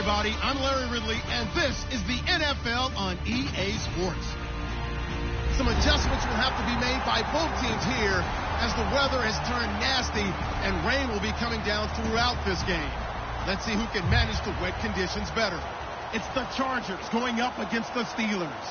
everybody. I'm Larry Ridley, and this is the NFL on EA Sports. Some adjustments will have to be made by both teams here as the weather has turned nasty and rain will be coming down throughout this game. Let's see who can manage the wet conditions better. It's the Chargers going up against the Steelers.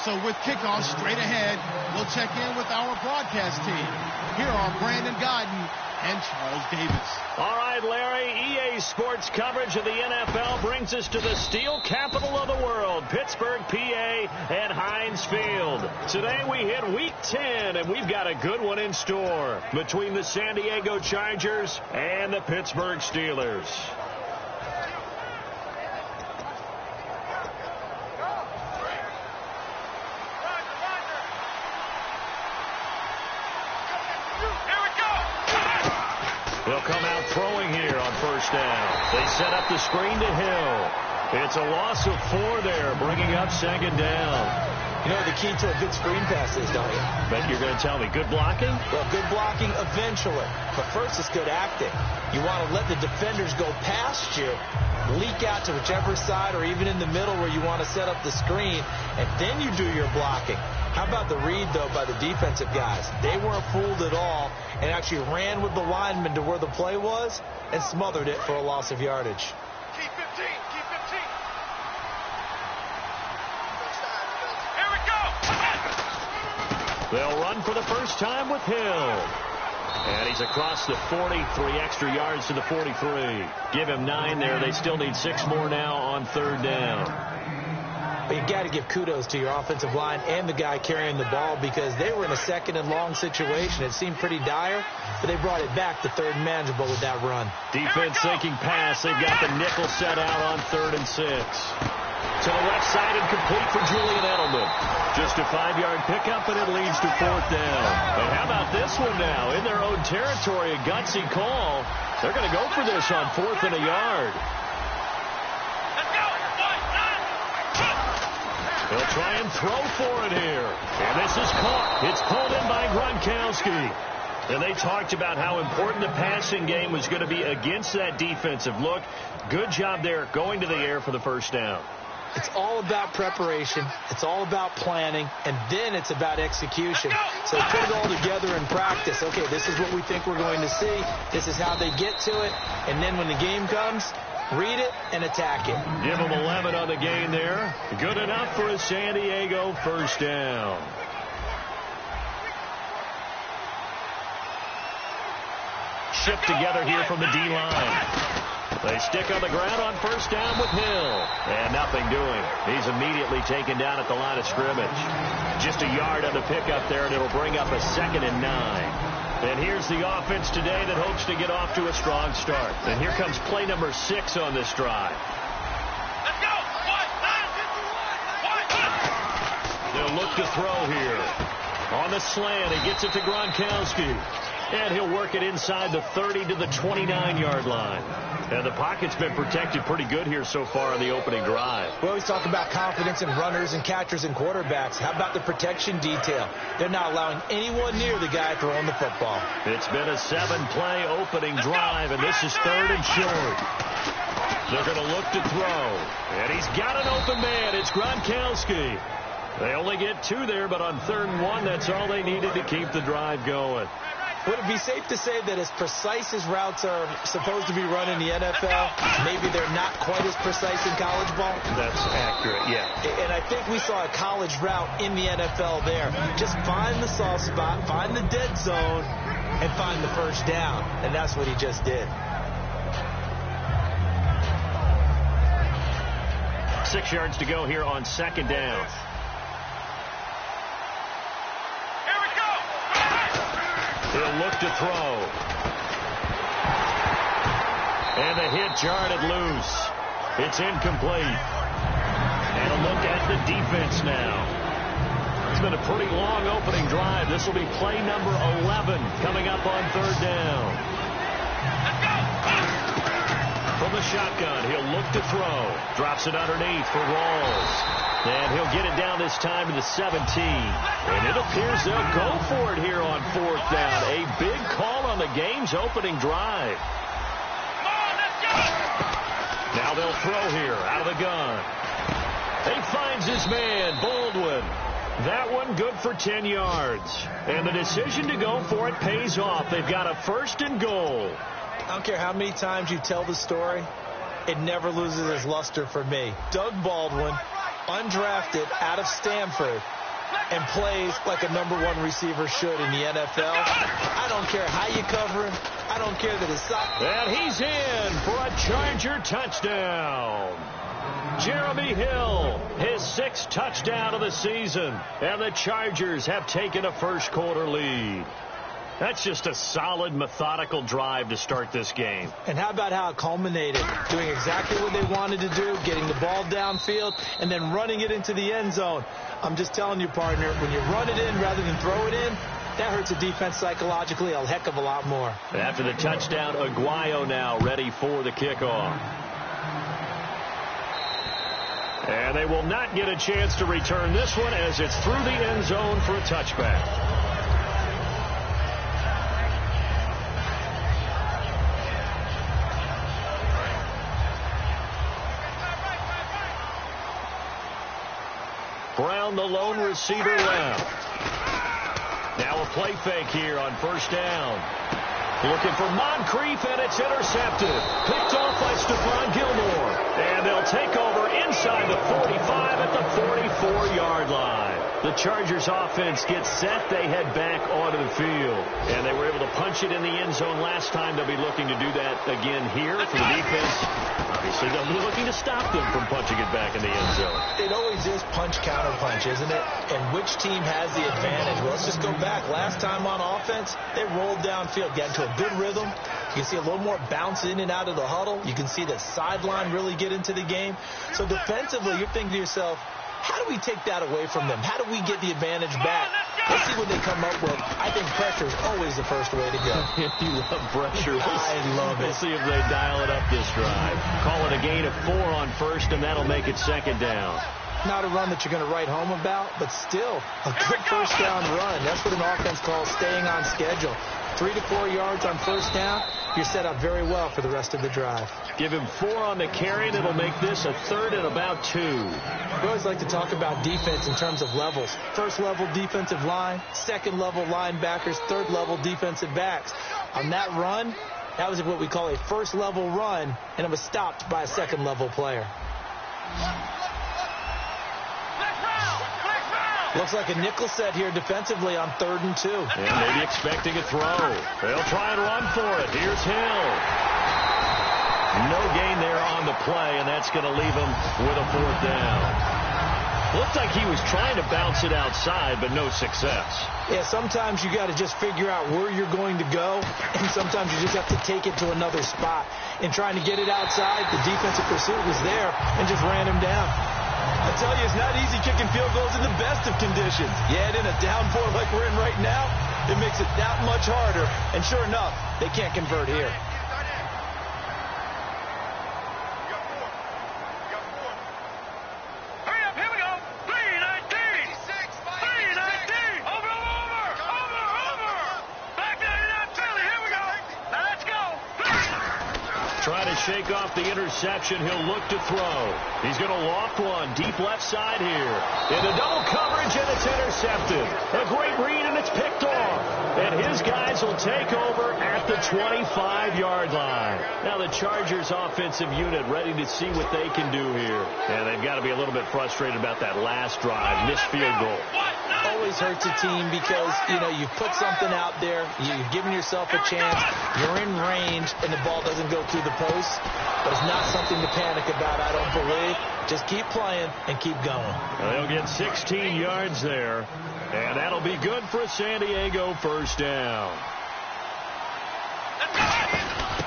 So with kickoff straight ahead, we'll check in with our broadcast team. Here are Brandon Godden and Charles Davis. All right, Larry, EA Sports coverage of the NFL brings us to the steel capital of the world, Pittsburgh, PA, and Heinz Field. Today we hit Week 10, and we've got a good one in store between the San Diego Chargers and the Pittsburgh Steelers. They'll come out throwing here on first down. They set up the screen to Hill. It's a loss of 4 there, bringing up second down. You know what the key to a good screen pass is, don't you? Bet you're going to tell me. Good blocking? Well, good blocking eventually. But first, it's good acting. You want to let the defenders go past you, leak out to whichever side or even in the middle where you want to set up the screen, and then you do your blocking. How about the read, though, by the defensive guys? They weren't fooled at all and actually ran with the lineman to where the play was and smothered it for a loss of yardage. Keep 15. Keep 15. Here we go. They'll run for the first time with Hill. And he's across the 40, 3 extra yards to the 43. Give him 9 there. They still need 6 more now on third down. But you got to give kudos to your offensive line and the guy carrying the ball because they were in a second and long situation. It seemed pretty dire, but they brought it back to third and manageable with that run. Defense sinking pass. They've got the nickel set out on 3rd and 6. To the left side and complete for Julian Edelman. Just a 5-yard pickup, and it leads to 4th down. And how about this one now? In their own territory, a gutsy call. They're going to go for this on 4th and a yard. They'll try and throw for it here. And this is caught. It's pulled in by Gronkowski. And they talked about how important the passing game was going to be against that defensive look. Good job there going to the air for the first down. It's all about preparation. It's all about planning. And then it's about execution. So put it all together in practice. Okay, this is what we think we're going to see. This is how they get to it. And then when the game comes, read it and attack it. Give them 11 on the gain there. Good enough for a San Diego first down. Shipped together here from the D-line. They stick on the ground on first down with Hill. And nothing doing. He's immediately taken down at the line of scrimmage. Just a yard on the pickup there, and it'll bring up a 2nd and 9. And here's the offense today that hopes to get off to a strong start. And here comes play number 6 on this drive. Let's go. They'll look to throw here. On the slant, he gets it to Gronkowski. And he'll work it inside the 30 to the 29-yard line. And the pocket's been protected pretty good here so far on the opening drive. We always talk about confidence in runners and catchers and quarterbacks. How about the protection detail? They're not allowing anyone near the guy throwing the football. It's been a 7-play opening drive, and this is 3rd and short. They're going to look to throw. And he's got an open man. It's Gronkowski. They only get 2 there, but on 3rd and 1, that's all they needed to keep the drive going. Would it be safe to say that as precise as routes are supposed to be run in the NFL, maybe they're not quite as precise in college ball? That's accurate, yeah. And I think we saw a college route in the NFL there. Just find the soft spot, find the dead zone, and find the first down. And that's what he just did. 6 yards to go here on 2nd down. He'll look to throw. And the hit jarred it loose. It's incomplete. And a look at the defense now. It's been a pretty long opening drive. This will be play number 11 coming up on 3rd down. From the shotgun, he'll look to throw. Drops it underneath for Rawls. And he'll get it down this time to the 17. And it appears they'll go for it here on 4th down. A big call on the game's opening drive. Come on, let's go. Now they'll throw here out of the gun. He finds his man, Baldwin. That one good for 10 yards. And the decision to go for it pays off. They've got a 1st and goal. I don't care how many times you tell the story, it never loses its luster for me. Doug Baldwin, undrafted out of Stanford, and plays like a #1 receiver should in the NFL. I don't care how you cover him. I don't care that his sock. And he's in for a Charger touchdown. Jeremy Hill, his 6th touchdown of the season. And the Chargers have taken a first-quarter lead. That's just a solid, methodical drive to start this game. And how about how it culminated? Doing exactly what they wanted to do, getting the ball downfield, and then running it into the end zone. I'm just telling you, partner, when you run it in rather than throw it in, that hurts a defense psychologically a heck of a lot more. After the touchdown, Aguayo now ready for the kickoff. And they will not get a chance to return this one as it's through the end zone for a touchback. Brown, the lone receiver left. Now a play fake here on 1st down. Looking for Moncrief, and it's intercepted. Picked off by Stephon Gilmore. And they'll take over inside the 45 at the 44-yard line. The Chargers offense gets set. They head back onto the field. And they were able to punch it in the end zone last time. They'll be looking to do that again here for the defense. Obviously, they'll be looking to stop them from punching it back in the end zone. It always is punch-counter-punch, isn't it? And which team has the advantage? Well, let's just go back. Last time on offense, they rolled downfield, got into a good rhythm. You can see a little more bounce in and out of the huddle. You can see the sideline really get into the game. So defensively, you're thinking to yourself, how do we take that away from them? How do we get the advantage back? Let's see what they come up with. I think pressure is always the first way to go. You love pressure. I love it. We'll see if they dial it up this drive. Call it a gain of 4 on 1st, and that'll make it 2nd down. Not a run that you're going to write home about, but still a good 1st down run. That's what an offense calls staying on schedule. 3 to 4 yards on 1st down, you're set up very well for the rest of the drive. Give him 4 on the carry, and it'll make this a 3rd and about 2. We always like to talk about defense in terms of levels. 1st level defensive line, 2nd level linebackers, 3rd level defensive backs. On that run, that was what we call a 1st level run, and it was stopped by a 2nd level player. Looks like a nickel set here defensively on 3rd and 2. And maybe expecting a throw. They'll try and run for it. Here's Hill. No gain there on the play, and that's going to leave him with a 4th down. Looked like he was trying to bounce it outside, but no success. Yeah, sometimes you got to just figure out where you're going to go, and sometimes you just have to take it to another spot. In trying to get it outside, the defensive pursuit was there and just ran him down. I tell you, it's not easy kicking field goals in the best of conditions. Yet in a down 4 like we're in right now, it makes it that much harder. And sure enough, they can't convert here. Hurry up, here we go. 319. 319. Over. Back there, not Philly. Here we go. Now let's go. Trying to shake off the interception. He'll look to throw. He's going to loft one deep left side here. Into double coverage, and it's intercepted. A great read, and it's picked off. And his guys will take over at the 25-yard line. Now the Chargers offensive unit ready to see what they can do here. And they've got to be a little bit frustrated about that last drive. Missed field goal. Always hurts a team because, you've put something out there. You've given yourself a chance. You're in range, and the ball doesn't go through the post. But it's not something to panic about, I don't believe. Just keep playing and keep going. They'll get 16 yards there, and that'll be good for a San Diego 1st down.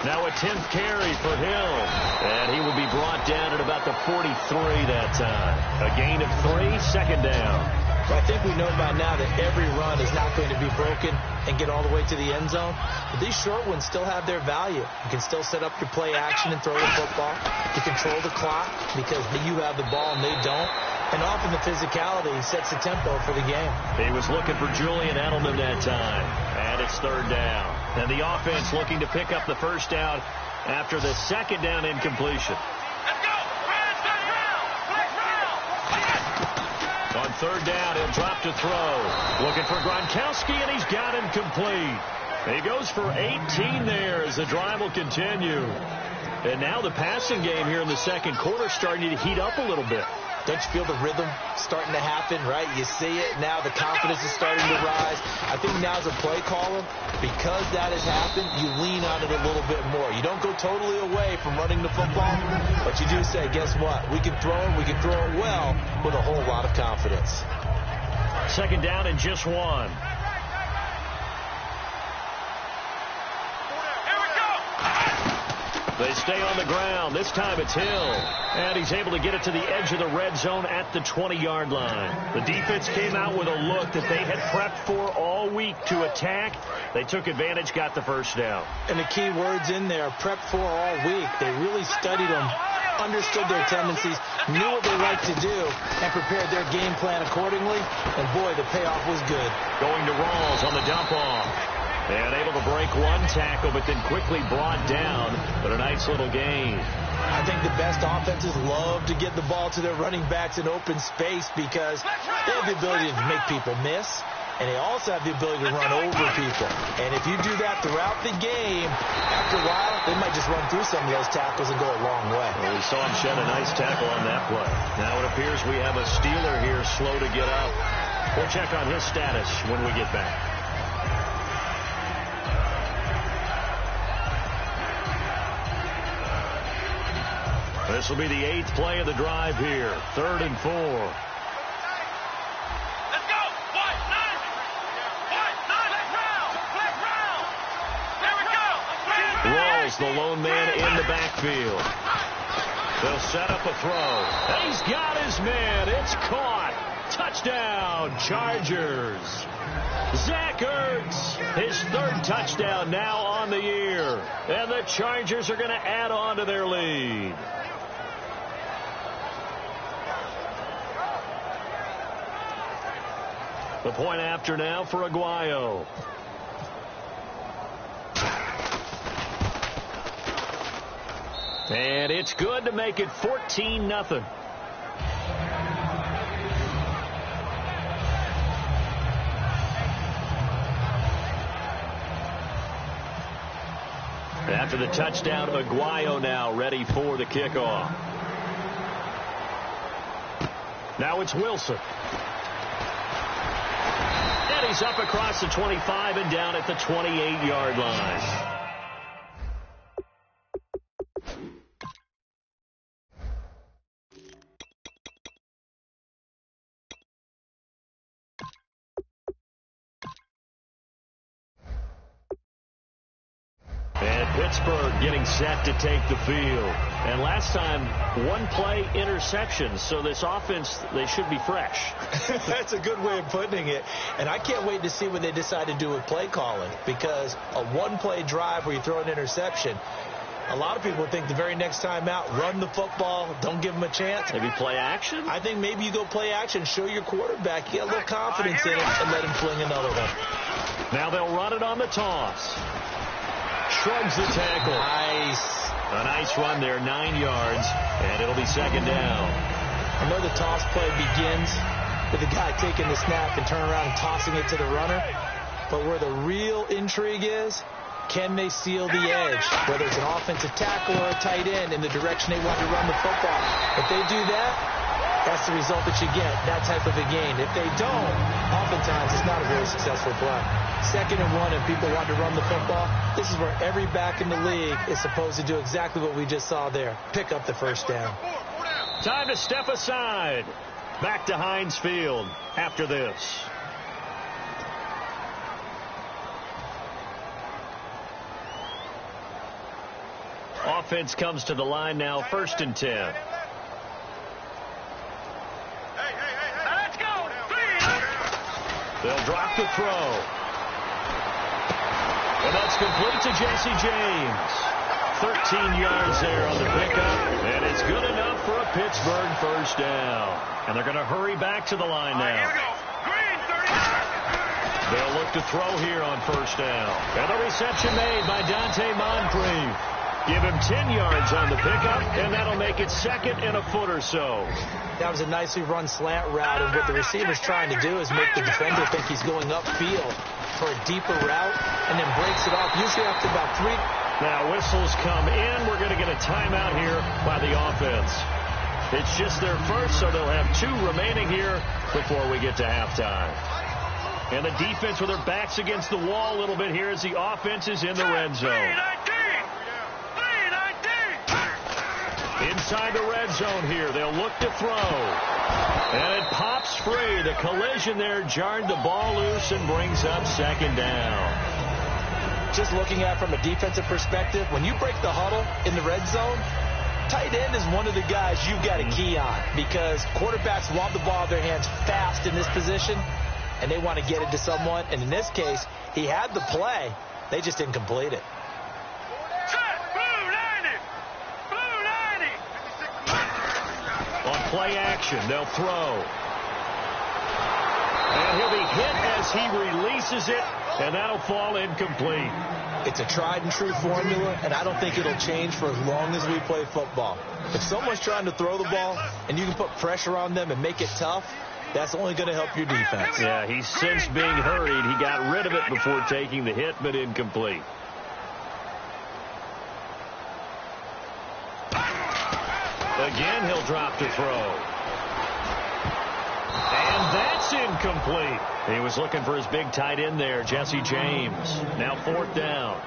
Now a 10th carry for Hill, and he will be brought down at about the 43 that time. A gain of 3, 2nd down. So I think we know by now that every run is not going to be broken and get all the way to the end zone. But these short ones still have their value. You can still set up your play action and throw the football. You control the clock because you have the ball and they don't. And often the physicality sets the tempo for the game. He was looking for Julian Edelman that time. And it's 3rd down. And the offense looking to pick up the 1st down after the 2nd down incompletion. On third down, he'll drop to throw. Looking for Gronkowski, and he's got him complete. He goes for 18 there as the drive will continue. And now the passing game here in the second quarter starting to heat up a little bit. Don't you feel the rhythm starting to happen, right? You see it now. The confidence is starting to rise. I think now as a play caller, because that has happened, you lean on it a little bit more. You don't go totally away from running the football, but you do say, guess what? We can throw it. We can throw it well with a whole lot of confidence. Second down and just one. They stay on the ground. This time it's Hill. And he's able to get it to the edge of the red zone at the 20-yard line. The defense came out with a look that they had prepped for all week to attack. They took advantage, got the first down. And the key words in there, prepped for all week. They really studied them, understood their tendencies, knew what they liked to do, and prepared their game plan accordingly. And, boy, the payoff was good. Going to Rawls on the dump-off. And able to break one tackle, but then quickly brought down. But a nice little gain. I think the best offenses love to get the ball to their running backs in open space because they have the ability to make people miss, and they also have the ability to run over people. And if you do that throughout the game, after a while, they might just run through some of those tackles and go a long way. Well, we saw him shed a nice tackle on that play. Now it appears we have a Steeler here slow to get up. We'll check on his status when we get back. This will be the 8th play of the drive here. 3rd and 4. Let's go. What? Nine. Flag round. There we go. Rawls, the lone man in the backfield. They'll set up a throw. And he's got his man. It's caught. Touchdown, Chargers. Zach Ertz, his 3rd touchdown now on the year. And the Chargers are going to add on to their lead. The point after now for Aguayo. And it's good to make it 14-0. After the touchdown, Aguayo now ready for the kickoff. Now it's Wilson. And he's up across the 25 and down at the 28-yard line. Pittsburgh getting set to take the field. And last time, one play interception. So this offense, they should be fresh. That's a good way of putting it. And I can't wait to see what they decide to do with play calling. Because a one-play drive where you throw an interception, a lot of people think the very next time out, run the football, don't give them a chance. Maybe play action? I think maybe you go play action, show your quarterback, get a little confidence in him, and let him fling another one. Now they'll run it on the toss. Shrugs the tackle. Nice. A nice run there, 9 yards, and it'll be second down. I know the toss play begins with the guy taking the snap and turning around and tossing it to the runner. But where the real intrigue is, can they seal the edge, whether it's an offensive tackle or a tight end, in the direction they want to run the football? If they do that, that's the result that you get, that type of a gain. If they don't, oftentimes it's not a very successful play. 2nd and 1, and people want to run the football. This is where every back in the league is supposed to do exactly what we just saw there. Pick up the first down. Time to step aside. Back to Heinz Field after this. Offense comes to the line now, 1st and 10. Let's go. They'll drop the throw. And that's complete to Jesse James. 13 yards there on the pickup. And it's good enough for a Pittsburgh first down. And they're going to hurry back to the line now. They'll look to throw here on 1st down. And the reception made by Dante Moncrief. Give him 10 yards on the pickup, and that'll make it second and a foot or so. That was a nicely run slant route, and what the receiver's trying to do is make the defender think he's going upfield for a deeper route, and then breaks it off, usually after about 3. Now whistles come in. We're going to get a timeout here by the offense. It's just their first, so they'll have 2 remaining here before we get to halftime. And the defense with their backs against the wall a little bit here as the offense is in the red zone. Inside the red zone here, they'll look to throw. And it pops free. The collision there jarred the ball loose and brings up second down. Just looking at it from a defensive perspective, when you break the huddle in the red zone, tight end is one of the guys you've got to key on because quarterbacks want the ball in their hands fast in this position, and they want to get it to someone. And in this case, he had the play. They just didn't complete it. On play action, they'll throw. And he'll be hit as he releases it, and that'll fall incomplete. It's a tried-and-true formula, and I don't think it'll change for as long as we play football. If someone's trying to throw the ball and you can put pressure on them and make it tough, that's only going to help your defense. Yeah, he's since being hurried. He got rid of it before taking the hit, but incomplete. Again, he'll drop to throw. And that's incomplete. He was looking for his big tight end there, Jesse James. Now 4th down.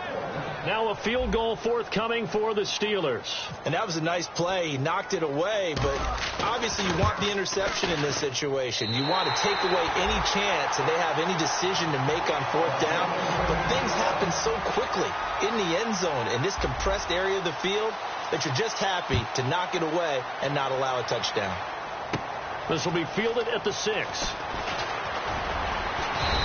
Now a field goal forthcoming for the Steelers. And that was a nice play. He knocked it away, but obviously you want the interception in this situation. You want to take away any chance that they have any decision to make on 4th down. But things happen so quickly in the end zone in this compressed area of the field that you're just happy to knock it away and not allow a touchdown. This will be fielded at the 6.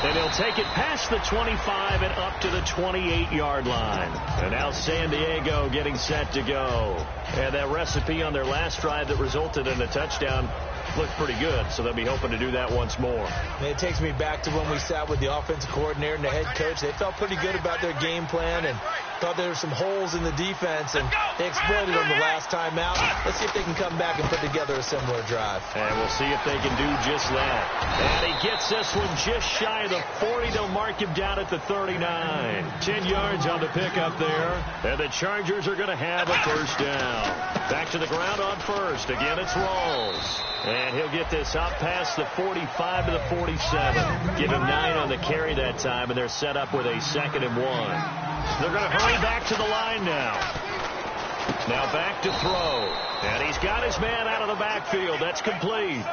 And he'll take it past the 25 and up to the 28-yard line. And now San Diego getting set to go. And that recipe on their last drive that resulted in a touchdown looked pretty good, so they'll be hoping to do that once more. And it takes me back to when we sat with the offensive coordinator and the head coach. They felt pretty good about their game plan and thought there were some holes in the defense, and they exploited them the last time out. Let's see if they can come back and put together a similar drive. And we'll see if they can do just that. And he gets this one just shy of the 40. They'll mark him down at the 39. 10 yards on the pickup there. And the Chargers are going to have a first down. Back to the ground on first. Again, it's Rawls. And he'll get this up past the 45 to the 47. Give him 9 on the carry that time, and they're set up with a 2nd and 1. They're going to hurry back to the line now. Now back to throw. And he's got his man out of the backfield. That's complete.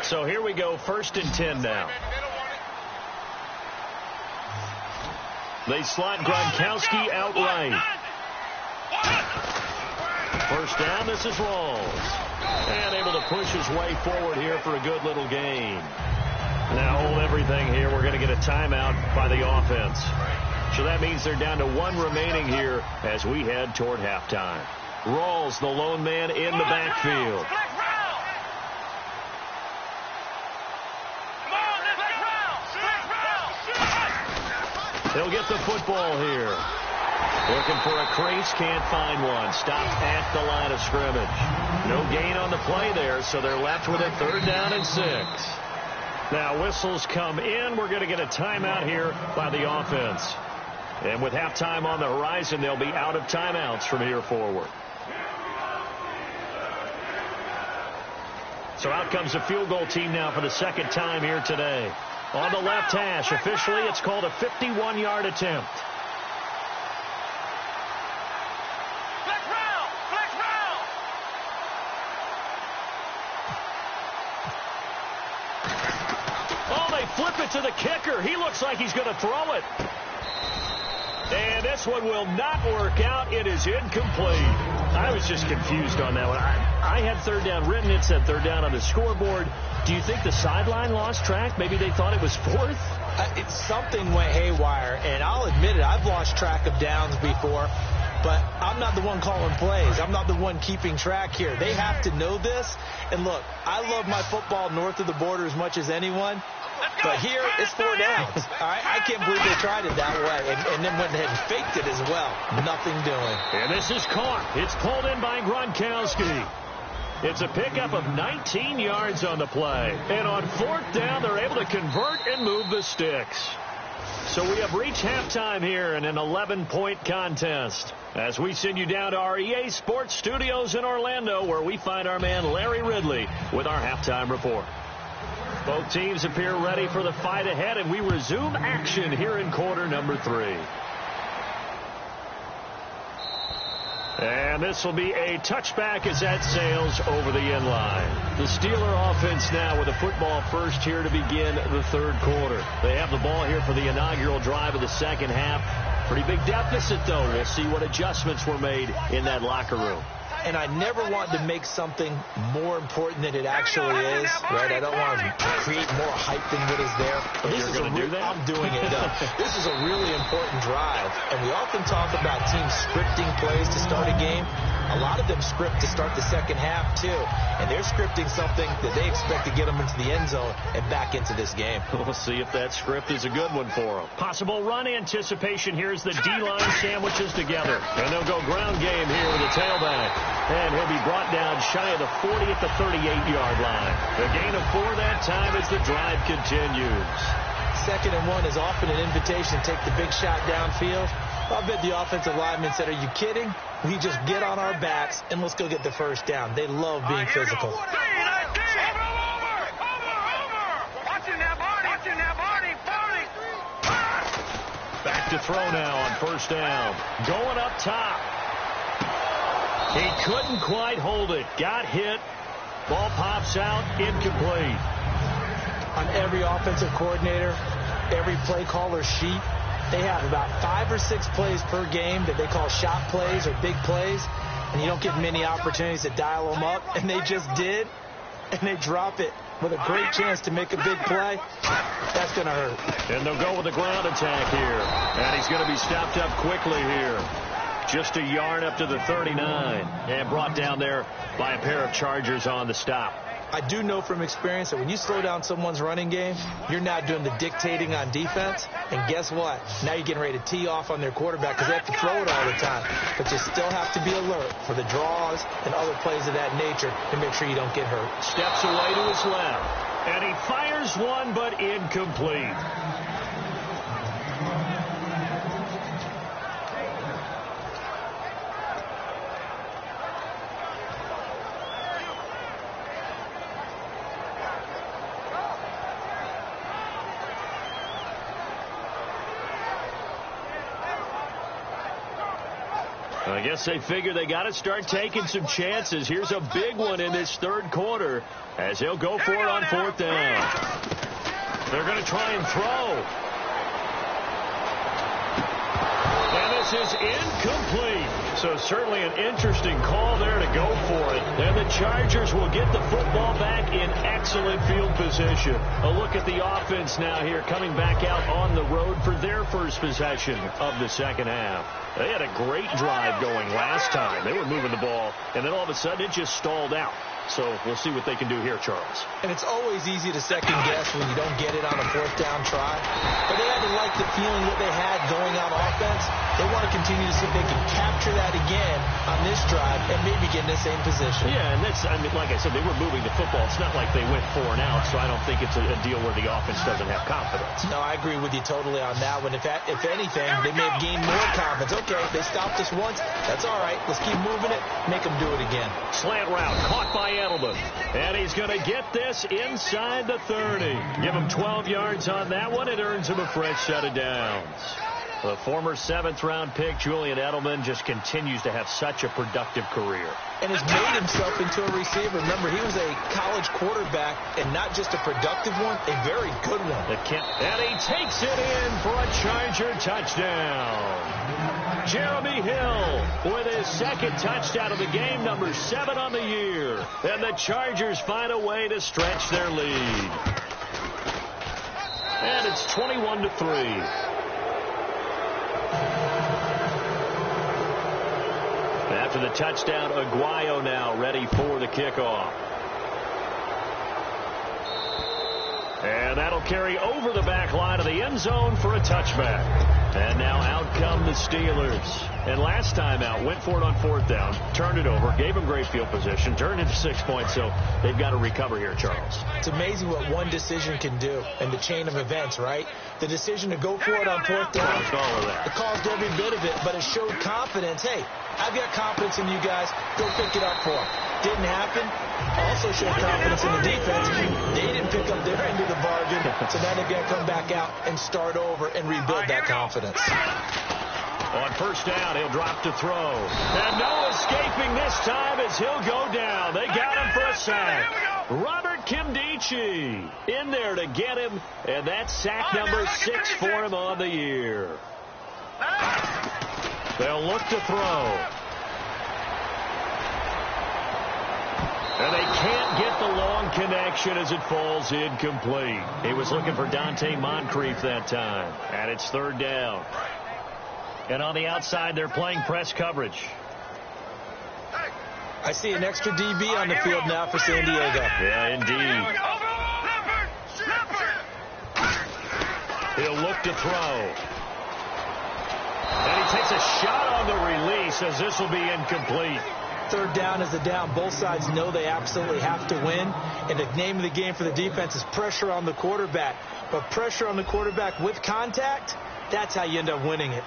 So here we go, 1st and 10 now. They slot Gronkowski outright. First down, this is Rawls. And able to push his way forward here for a good little gain. Now hold everything here. We're going to get a timeout by the offense. So that means they're down to 1 remaining here as we head toward halftime. Rawls, the lone man in the backfield. He'll get the football here. Looking for a crease, can't find one. Stopped at the line of scrimmage. No gain on the play there, so they're left with a 3rd down and 6. Now whistles come in. We're going to get a timeout here by the offense. And with halftime on the horizon, they'll be out of timeouts from here forward. So out comes the field goal team now for the 2nd time here today. On the left hash, officially it's called a 51-yard attempt. Oh, they flip it to the kicker. He looks like he's going to throw it. And this one will not work out. It is incomplete. I was just confused on that one. I had 3rd down written. It said 3rd down on the scoreboard. Do you think the sideline lost track? Maybe they thought it was 4th? Something went haywire, and I'll admit it. I've lost track of downs before. but I'm not the one calling plays. I'm not the one keeping track here. They have to know this. And look, I love my football north of the border as much as anyone. But here, it's 4 downs. All right? I can't believe they tried it that way and then went ahead and faked it as well. Nothing doing. And this is caught. It's pulled in by Gronkowski. It's a pickup of 19 yards on the play. And on 4th down, they're able to convert and move the sticks. So we have reached halftime here in an 11-point contest. As we send you down to our EA Sports Studios in Orlando, where we find our man Larry Ridley with our halftime report. Both teams appear ready for the fight ahead, and we resume action here in quarter number 3. And this will be a touchback as that sails over the end line. The Steeler offense now with a football first here to begin the 3rd quarter. They have the ball here for the inaugural drive of the 2nd half. Pretty big deficit, though. We'll see what adjustments were made in that locker room. And I never want to make something more important than it actually is, right? I don't want to create more hype than what is there. But You're going to do that? I'm doing it, though. This is a really important drive, and we often talk about teams scripting plays to start a game. A lot of them script to start the 2nd half, too. And they're scripting something that they expect to get them into the end zone and back into this game. We'll see if that script is a good one for them. Possible run anticipation here as the D-line sandwiches together. And they'll go ground game here with the tailback. And he'll be brought down shy of the 40 at the 38-yard line. A gain of 4 that time as the drive continues. 2nd and 1 is often an invitation to take the big shot downfield. I bet the offensive lineman said, are you kidding? We just get on our backs and let's go get the 1st down. They love being physical. Back to throw now on 1st down. Going up top. He couldn't quite hold it. Got hit. Ball pops out. Incomplete. On every offensive coordinator, every play caller sheet, they have about 5 or 6 plays per game that they call shot plays or big plays, and you don't get many opportunities to dial them up, and they just did, and they drop it with a great chance to make a big play. That's going to hurt. And they'll go with a ground attack here, and he's going to be stopped up quickly here. Just a yard up to the 39, and brought down there by a pair of Chargers on the stop. I do know from experience that when you slow down someone's running game, you're not doing the dictating on defense. And guess what? Now you're getting ready to tee off on their quarterback because they have to throw it all the time. But you still have to be alert for the draws and other plays of that nature to make sure you don't get hurt. Steps away to his left, and he fires one, but incomplete. I guess they figure they got to start taking some chances. Here's a big one in this 3rd quarter as they'll go for it on 4th down. They're going to try and throw. And this is incomplete. So certainly an interesting call there to go for it. And the Chargers will get the football back in excellent field position. A look at the offense now here coming back out on the road for their first possession of the 2nd half. They had a great drive going last time. They were moving the ball, and then all of a sudden it just stalled out. So we'll see what they can do here, Charles. And it's always easy to second guess when you don't get it on a 4th down try. But they had to like the feeling that they had going on offense. They want to continue to see if they can capture that again on this drive and maybe get in the same position. Yeah, and that's, I mean, like I said, they were moving the football. It's not like they went 4 and out, so I don't think it's a deal where the offense doesn't have confidence. No, I agree with you totally on that one. If anything, they may have gained more confidence. Okay, they stopped us once. That's all right. Let's keep moving it. Make them do it again. Slant route caught by Edelman. And he's going to get this inside the 30. Give him 12 yards on that one. It earns him a fresh set of downs. The former 7th-round pick, Julian Edelman, just continues to have such a productive career. And has made himself into a receiver. Remember, he was a college quarterback, and not just a productive one, a very good one. And he takes it in for a Charger touchdown. Jeremy Hill with his 2nd touchdown of the game, number 7 on the year. And the Chargers find a way to stretch their lead. And it's 21-3. after the touchdown. Aguayo now ready for the kickoff. And that'll carry over the back line of the end zone for a touchback. And now out come the Steelers. And last time out, went for it on fourth down, turned it over, gave them great field position, turned into 6 points, so they've got to recover here, Charles. It's amazing what one decision can do in the chain of events, right? The decision to go for it on fourth down, it caused every bit of it, but it showed confidence. Hey, I've got confidence in you guys. Go pick it up for them. Didn't happen. Also showed confidence in the defense. They didn't pick up their end of the bargain, so now they've got to come back out and start over and rebuild that confidence. On first down, he'll drop to throw. And no escaping this time as he'll go down. They got him for a sack. Robert Kimdichie in there to get him, and that's sack number 6 for him on the year. They'll look to throw. And they can't get the long connection as it falls incomplete. He was looking for Dante Moncrief that time. And it's third down. And on the outside, they're playing press coverage. I see an extra DB on the field now for San Diego. Yeah, indeed. He'll look to throw. And he takes a shot on the release as this will be incomplete. Third down is a down. Both sides know they absolutely have to win. And the name of the game for the defense is pressure on the quarterback. But pressure on the quarterback with contact, that's how you end up winning it.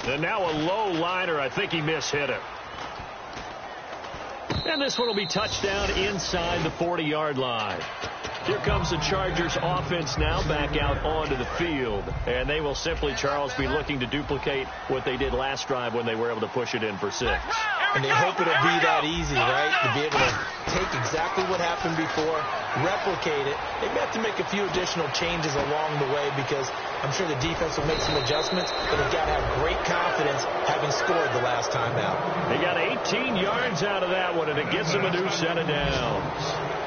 And now a low liner. I think he mishit it. And this one will be touchdown inside the 40-yard line. Here comes the Chargers offense now back out onto the field. And they will simply, Charles, be looking to duplicate what they did last drive when they were able to push it in for 6. And they hope it'll be that easy, right? To be able to take exactly what happened before, replicate it. They may have to make a few additional changes along the way because I'm sure the defense will make some adjustments, but they've got to have great confidence having scored the last time out. They got 18 yards out of that one, and it gets them a new set of downs.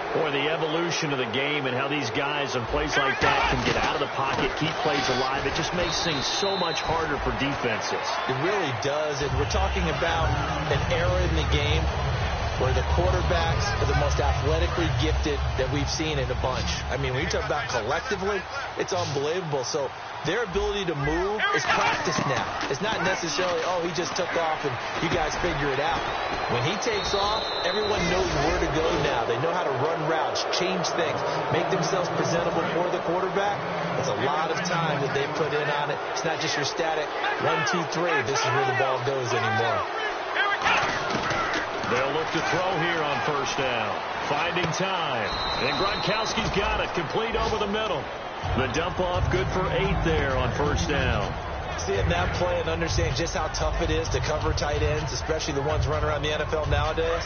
Boy, the evolution of the game and how these guys in plays like that can get out of the pocket, keep plays alive, it just makes things so much harder for defenses. It really does, and we're talking about an era in the game where the quarterbacks are the most athletically gifted that we've seen in a bunch. I mean, when you talk about collectively, it's unbelievable. So their ability to move is practiced now. It's not necessarily, oh, he just took off and you guys figure it out. When he takes off, everyone knows where to go now. They know how to run routes, change things, make themselves presentable for the quarterback. It's a lot of time that they put in on it. It's not just your static 1, 2, 3. This is where the ball goes anymore. They'll look to throw here on first down. Finding time. And Gronkowski's got it. Complete over the middle. The dump off good for 8 there on first down. Seeing that play and understanding just how tough it is to cover tight ends, especially the ones running around the NFL nowadays,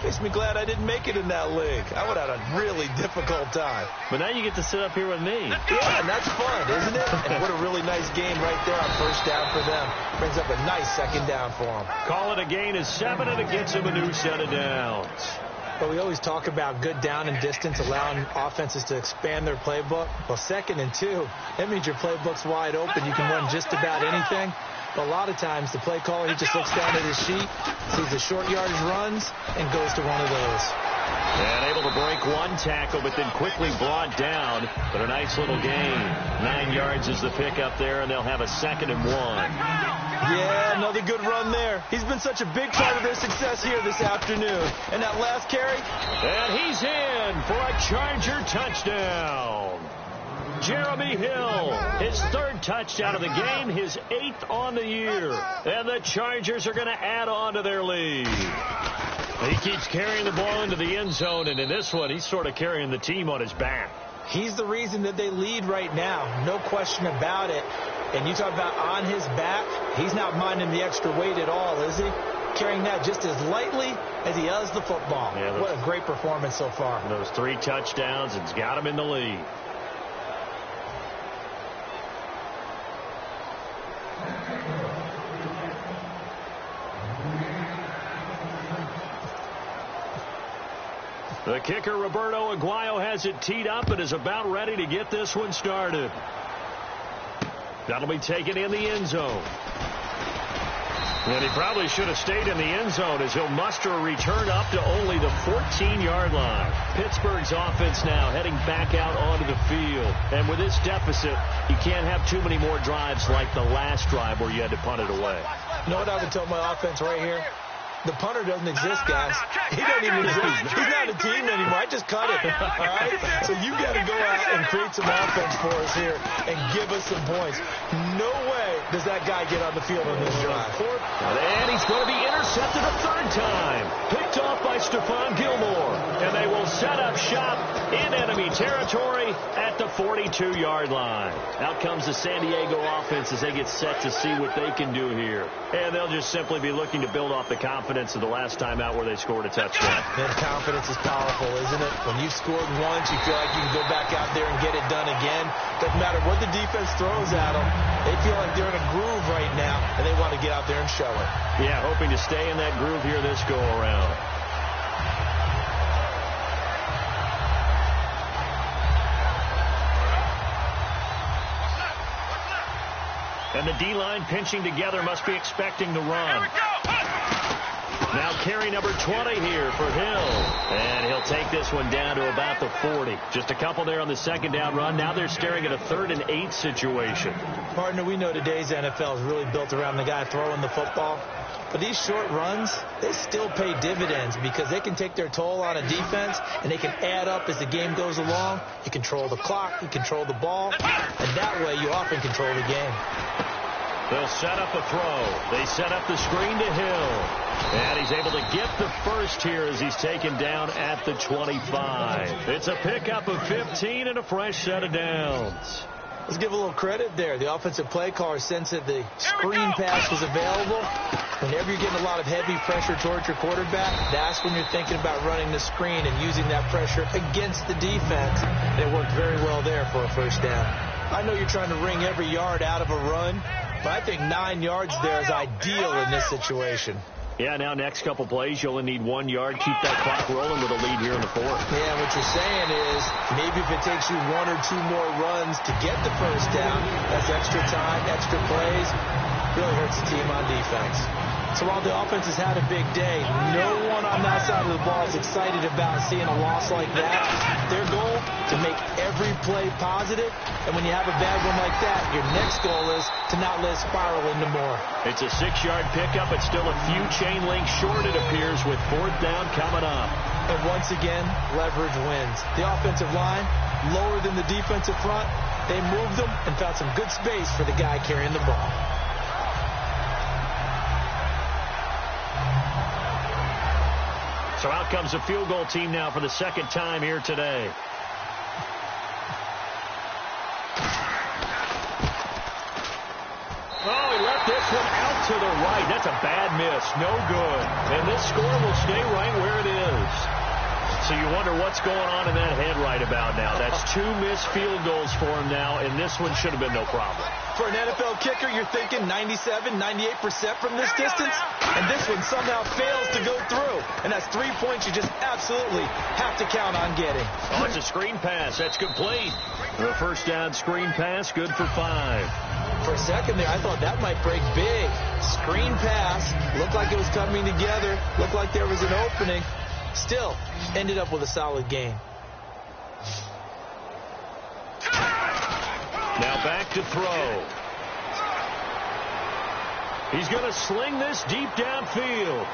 makes me glad I didn't make it in that league. I would have had a really difficult time. But now you get to sit up here with me. Yeah, and that's fun, isn't it? And what a really nice game right there on first down for them. Brings up a nice second down for them. Call it a gain of 7, and it gets him a new set of downs. But we always talk about good down and distance, allowing offenses to expand their playbook. Well, 2nd and 2, that means your playbook's wide open. You can run just about anything. But a lot of times, the play caller, he just looks down at his sheet, sees the short yardage runs, and goes to one of those. And able to break one tackle, but then quickly brought down. But a nice little gain. 9 yards is the pickup there, and they'll have a 2nd and 1. Yeah, another good run there. He's been such a big part of their success here this afternoon. And that last carry. And he's in for a Charger touchdown. Jeremy Hill, his 3rd touchdown of the game, his 8th on the year. And the Chargers are going to add on to their lead. He keeps carrying the ball into the end zone, and in this one, he's sort of carrying the team on his back. He's the reason that they lead right now, no question about it. And you talk about on his back, he's not minding the extra weight at all, is he? Carrying that just as lightly as he does the football. Yeah, what a great performance so far. Those 3 touchdowns, it's got him in the lead. The kicker, Roberto Aguayo, has it teed up and is about ready to get this one started. That'll be taken in the end zone. And he probably should have stayed in the end zone as he'll muster a return up to only the 14-yard line. Pittsburgh's offense now heading back out onto the field. And with this deficit, you can't have too many more drives like the last drive where you had to punt it away. You know what I would tell my offense right here? The punter doesn't exist, guys. He doesn't even exist. He's not a team anymore. I just cut it. All right? So you got to go out and create some offense for us here and give us some points. No way does that guy get on the field on this drive. And he's going to be intercepted a third time. Picked off by Stephon Gilmore. And they will set up shop in enemy territory at the 42-yard line. Out comes the San Diego offense as they get set to see what they can do here. And they'll just simply be looking to build off the confidence of the last time out where they scored a touchdown. Man, confidence is powerful, isn't it? When you've scored once, you feel like you can go back out there and get it done again. Doesn't matter what the defense throws at them. They feel like they're in a groove right now, and they want to get out there and show it. Yeah, hoping to stay in that groove here this go-around. And the D-line pinching together must be expecting the run. Now carry number 20 here for Hill. And he'll take this one down to about the 40. Just a couple there on the second down run. Now they're staring at a 3rd and 8 situation. Partner, we know today's NFL is really built around the guy throwing the football. But these short runs, they still pay dividends because they can take their toll on a defense and they can add up as the game goes along. You control the clock, you control the ball, and that way you often control the game. They'll set up a throw. They set up the screen to Hill. And he's able to get the first here as he's taken down at the 25. It's a pickup of 15 and a fresh set of downs. Let's give a little credit there. The offensive play caller sensed that the screen pass was available. Whenever you're getting a lot of heavy pressure towards your quarterback, that's when you're thinking about running the screen and using that pressure against the defense. And it worked very well there for a first down. I know you're trying to wring every yard out of a run, but I think 9 yards there is ideal in this situation. Yeah, now next couple plays, you only need 1 yard. Keep that clock rolling with a lead here in the 4th. Yeah, what you're saying is maybe if it takes you 1 or 2 more runs to get the first down, that's extra time, extra plays, really hurts the team on defense. So while the offense has had a big day, no one on that side of the ball is excited about seeing a loss like that. Their goal, to make every play positive, and when you have a bad one like that, your next goal is to not let it spiral into more. It's a 6-yard pickup. It's still a few chain links short, it appears, with 4th down coming up. And once again, leverage wins. The offensive line, lower than the defensive front, they moved them and found some good space for the guy carrying the ball. So out comes the field goal team now for the second time here today. Oh, he left this one out to the right. That's a bad miss. No good. And this score will stay right where it is. So you wonder what's going on in that head right about now. That's 2 missed field goals for him now, and this one should have been no problem. For an NFL kicker, you're thinking 97, 98% from this distance, and this one somehow fails to go through. And that's 3 points you just absolutely have to count on getting. Oh, it's a screen pass. That's complete. The first down screen pass, good for 5. For a second there, I thought that might break big. Screen pass, looked like it was coming together, looked like there was an opening. Still, ended up with a solid game. Now back to throw. He's going to sling this deep downfield.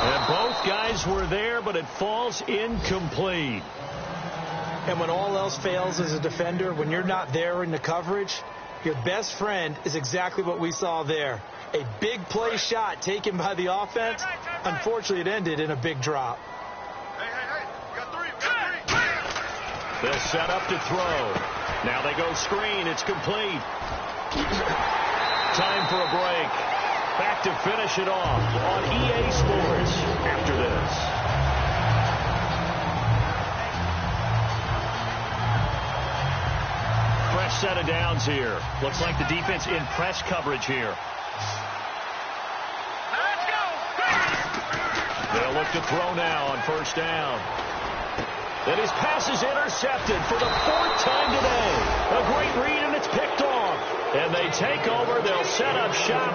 And both guys were there, but it falls incomplete. And when all else fails as a defender, when you're not there in the coverage, your best friend is exactly what we saw there. A big play shot taken by the offense. Unfortunately, it ended in a big drop. Hey, got three. They'll set up to throw. Now they go screen. It's complete. Time for a break. Back to finish it off on EA Sports after this. Fresh set of downs here. Looks like the defense in press coverage here. Let's go. They'll look to throw now on first down. And his pass is intercepted for the 4th time today. A great read, and it's picked off. And they take over. They'll set up shop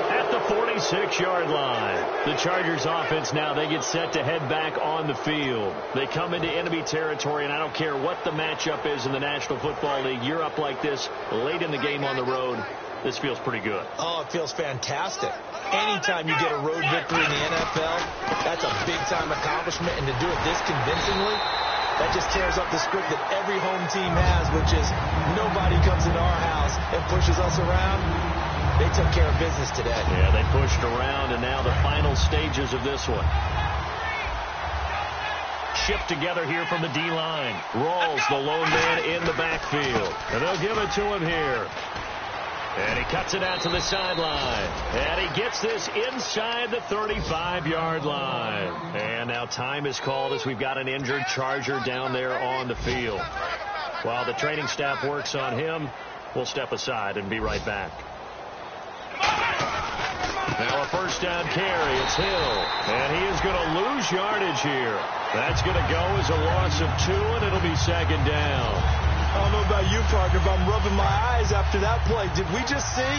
at the 46-yard line. The Chargers offense now, they get set to head back on the field. They come into enemy territory, and I don't care what the matchup is in the National Football League. You're up like this late in the game on the road. This feels pretty good. Oh, it feels fantastic. Anytime you get a road victory in the NFL, that's a big-time accomplishment. And to do it this convincingly, that just tears up the script that every home team has, which is nobody comes into our house and pushes us around. They took care of business today. Yeah, they pushed around, and now the final stages of this one. Shipped together here from the D-line. Rawls, the lone man in the backfield. And they'll give it to him here. And he cuts it out to the sideline. And he gets this inside the 35-yard line. And now time is called as we've got an injured Charger down there on the field. While the training staff works on him, we'll step aside and be right back. Now a first down carry. It's Hill. And he is going to lose yardage here. That's going to go as a loss of 2, and it'll be second down. I don't know about you, partner, but I'm rubbing my eyes after that play. Did we just see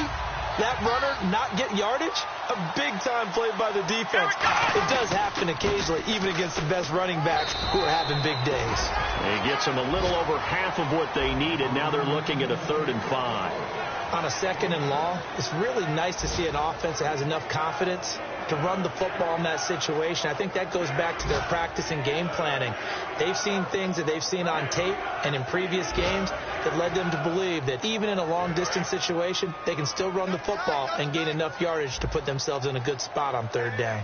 that runner not get yardage? A big-time play by the defense. It does happen occasionally, even against the best running backs who are having big days. He gets them a little over half of what they needed. Now they're looking at a 3rd and 5. On a 2nd and long, it's really nice to see an offense that has enough confidence to run the football in that situation. I think that goes back to their practice and game planning. They've seen things that they've seen on tape and in previous games that led them to believe that even in a long-distance situation, they can still run the football and gain enough yardage to put themselves in a good spot on 3rd down.